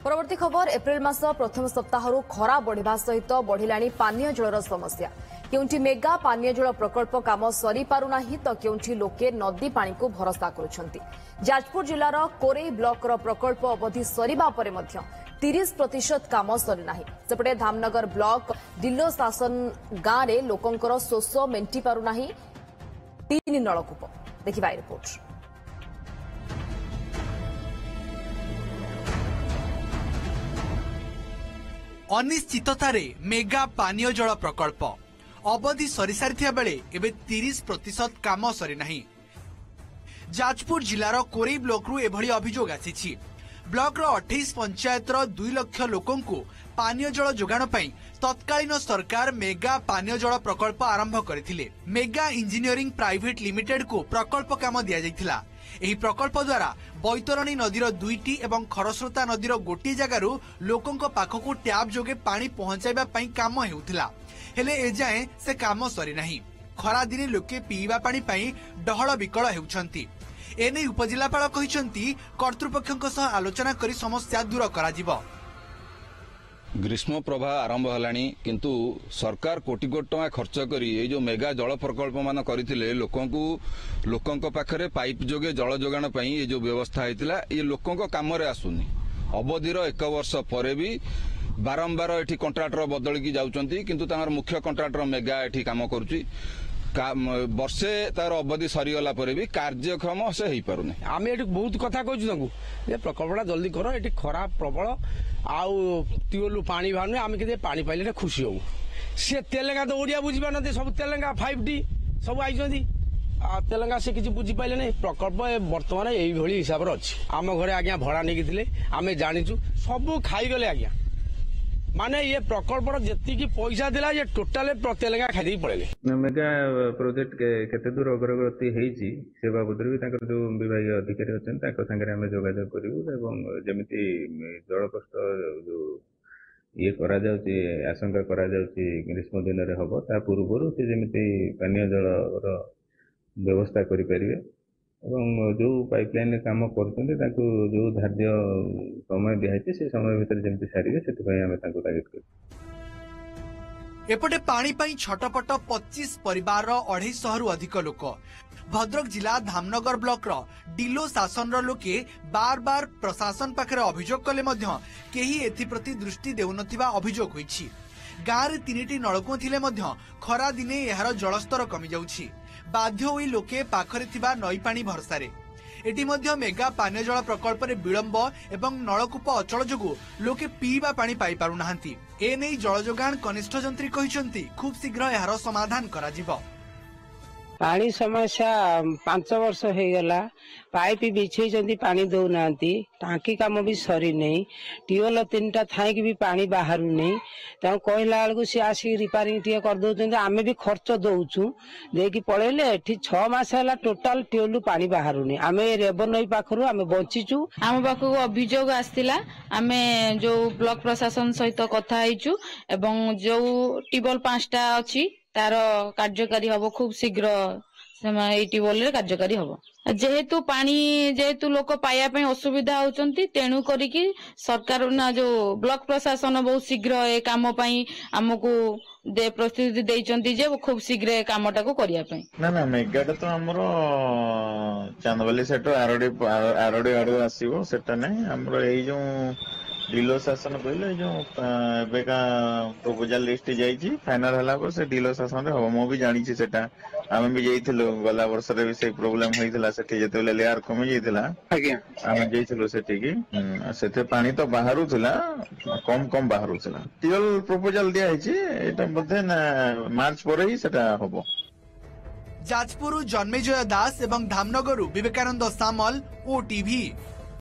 परवर्ती खबर एप्रिल मास प्रथम सप्ताह खरा बढ़िबा सहित बढ़िलाणी पानीय जलर समस्या। केउंठी मेगा पानीय जल प्रकल्प काम सरी पारुना तो केउंठी लोके नदी पानी को भरोसा करुछंती। जाजपुर जिलार कोरेई ब्लॉक प्रकल्प अवधि सरीबा परे मध्य 30% काम सरी नाही। सेपटे धामनगर ब्लॉक डिलो शासन गाँव में लोकंकर शोष मेंटी पारुना 3 नलकूप। देखिबा रिपोर्ट। अनिश्चिततारे मेगा पानीय जल प्रकल्प अवधि सरी सारी बेले एबे 30% काम सरी नहीं। जाजपुर जिलार कोरेई ब्लॉक रु एभली अभियोग आसी। ब्लॉक रो 28 पंचायत 2 लाख लोकों को पानीय जल जोगाण पई तत्कालीन सरकार मेगा पानीय जल प्रकल्प आरंभ करथिले। मेगा इंजीनियरिंग प्राइवेट लिमिटेड को प्रकल्प काम दिया जायथिला। एही प्रकल्प द्वारा बैतरणी नदीर 2टी एवं खरस्रोता नदीर गोटे जगार लोकों पाखक ट्याप जोगे पानी पहुंचाइबा पई काम हेउथिला। हेले एजाए से काम सरी नहीं। खरा दिने लोके पीवा पानी पई डहळ विकळ हेउछंती। एने उपजिलापाल कहिसंती कर्तृपक्षक सह आलोचना करी समस्या दूर कराजिबो। ग्रीष्म प्रभा आरंभ हलानी किंतु सरकार कोटी कोटी टका खर्च करी ये जो मेगा जल प्रकल्प मान करथिले लोकों पाखरे पाइप जोगे जल जोगाण पई ये जो व्यवस्था हैतिला ये लोकों काम रे आसुनी। अवधिर 1 वर्ष परे भी बारंबार एठी कॉन्ट्रैक्टर बदल की जाउचंती किंतु तांगर मुख्य कॉन्ट्रैक्टर मेगा एठी काम करूची। वर्षे तार अवधि सरीगला परे भी कार्यक्षम से हो पारुनी। आम ये बहुत कथा कहूँ ये प्रकल्पटा जल्दी कर ये खरा प्रबल आउ ट्यूबवेल पानी बाहर आम के पानी पाइले खुशी हूँ। सी तेलेंगा तो ओडिया बुझी पार सब तेलेंगा 5D सब आई तेलेंगा से किसी बुझी पाइले नहीं। प्रकल्प बर्तमान यही हिसाब से अच्छी। आम घरे आज्ञा भड़ा नहीं आम जाचु सब खाईगले आज्ञा माने ये प्रकल्प जी पैसा दिला ये टोटाल तेलेंगा खाई पड़े। मेगा प्रोजेक्ट केते दूर अग्रगति होईची से बाबद भी जो विभागीय अधिकारी अच्छे आम जोगाजोग करूँ जमी जल कष्ट जो ये करा जाउची आशंका करा जाउची ग्रीष्म दिन में हम ता पूर्व से जमी पानीय जल व्यवस्था करें जो पाइपलाइन काम कर जो धार्य समय दिखाई से समय भितर जमी सारे से टार्गेट कर। एपटे पानी पाई छटपट 25 परिवार 250 रु अधिक लोक। भद्रक जिला धामनगर ब्लॉक डिलो शासन लोके बार बार प्रशासन पाखरे अभियोग कले मध्य केही एथिप्रति दृष्टि देउनथिबा अभियोग होईछि। गाँव रे 3टी नलकूप थिले मध्य खरा दिने एहार जलस्तर कमी जाउछि। बाध्य होई लोके पाखरे थिबा नई पानी भरसारे एटी मध्य मेगा पानीय जल प्रकल्प रे विलंब एवं नलकूप अचल जोगु लोके पीवा पानी पाई पारु नाहंती। एने जल जोगान कनिष्ठ जंत्री कहिसंती खूब शीघ्र एहार समाधान कराजिबो। पानी समस्या 5 वर्ष हो गला पाइप बिछे पानी दौ ना टांकी काम भी सरी नहीं। ट्यूबवेल 3टा थाई भी पानी बाहर नहीं कहला बेलू सी आसिक रिपेयरिंग टे कर दौरान आम भी खर्च दौचु देकी पड़ेले एठी 6 मास है टोटाल ट्यूबवेल पानी बाहर नहीं। आम रेबर नई पाखर आम बंचीचु। आम पाखक अभियोग आसला आम जो ब्लॉक प्रशासन सहित कथा एवं जो ट्यूबवेल 5टा अच्छी तार कार्यकारी हम खूब शीघ्र ट्यूबवेल कार्यकारी हम जेहेतु पानी जेहेतु लोक पाइबा असुविधा होती तेणु करिकी सरकार ना जो ब्लॉक प्रशासन बहुत शीघ्र ए काम आमको प्रस्तुति देइचंती जे खूब शीघ्र कामटा को करिया पई। ना मेगाटा तो हमर चांदवाली सेट आरडी आसीबो सेटा नै हमर एई जो डिलो शासन कहले जो एबेका प्रपोजल लिस्ट जाइछि फाइनल हला पर से डिलो शासन रे हो मो भी जानि छी सेटा आमे भी जाइथिलो गला वर्ष रे भी से प्रॉब्लम होइथिला सेठी जेतेले लेयर कमी जाइथिला आज्ञा आमे जाइथिलो सेठी की सेते पानी तो बाहरु थिला कम बाहरु थिला टियल प्रपोजल दिया हिछि एटा बधे ना मार्च पर ही सेटा होबो। जाजपुर जन्मेजय दास एवं धामनगर विवेकानंद सामल ओटीवी।